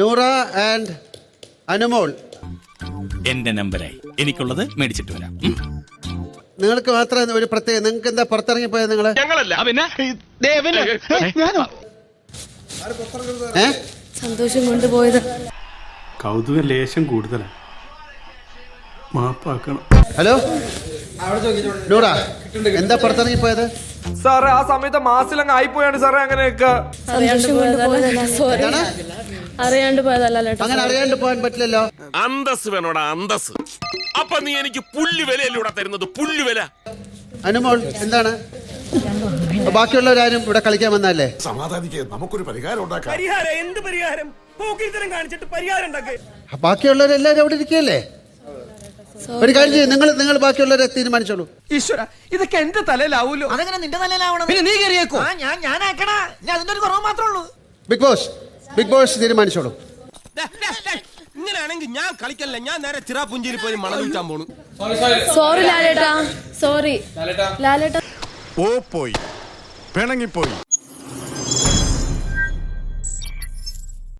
Noora and Anumol. എന്റെ നമ്പരായി എനിക്കുള്ളത് മേടിച്ചിട്ട് വരാം. നിങ്ങൾക്ക് മാത്രം ഒരു പ്രത്യേക, നിങ്ങൾക്ക് എന്താ പുറത്തിറങ്ങിപ്പോയത് നിങ്ങള്? സന്തോഷം കൊണ്ടുപോയത്. കൗതുക ലേശം കൂടുതലാണ്, മാപ്പാക്കണം. ഹലോ നൂറ, എന്താ പുറത്തിറങ്ങിപ്പോയത്? സാറേ ആ സമയത്ത് മാസിലങ്ങ് ആയിപ്പോയാണ് സാറേ. അങ്ങനെയൊക്കെ സന്തോഷം കൊണ്ടുപോയതല്ല. സോറി, അറിയാണ്ട് പോയതല്ല. അങ്ങനെ അറിയാണ്ട് പോകാൻ പറ്റില്ലല്ലോ. അന്തസ് വേണോടാ അന്തസ്. അപ്പൊ നീ എനിക്ക് പുല്ലുവിലൂടെ തരുന്നത്, പുല്ലുവില. അനുമോൾ എന്താണ്? ബാക്കിയുള്ളവരാരും ഇവിടെ കളിക്കാൻ വന്നല്ലേ? സമാധാനിക്കുക, നമുക്കൊരു പരിഹാരം ഉണ്ടാക്കാം. പരിഹാരം? എന്ത് പരിഹാരം? പോക്കിരിത്തരം കാണിച്ചിട്ട് പരിഹാരം ഉണ്ടാക്കുക. ബാക്കിയുള്ളവരെല്ലാവരും അവിടെ ഇരിക്കുകയല്ലേ? ഒരു കാര്യം ചെയ്യും, നിങ്ങൾ ബാക്കിയുള്ളവരെ തീരുമാനിച്ചോളൂ. ഈശ്വര, ഇതൊക്കെ എന്റെ തലയിലാവൂലോ. അതെങ്ങനെ നിന്റെ തലയിലാവണം? പിന്നെ നീ കയറിയേക്കോ? ഞാനാക്കണ, ഞാൻ അതിന്റെ ഒരു കുറവ് മാത്രമേ ഉള്ളൂ. ബിഗ് ബോസ് തീരുമാനിച്ചോളൂ. ഇങ്ങനെയാണെങ്കിൽ ഞാൻ കളിക്കല്ല, ഞാൻ നേരെ ചിറാപുഞ്ചിയിൽ പോയി മണം വിൽക്കാൻ പോണു. സോറി ലാലേട്ടാ, സോറി ലാലേട്ടാ. പോയി പിണങ്ങിപ്പോയി.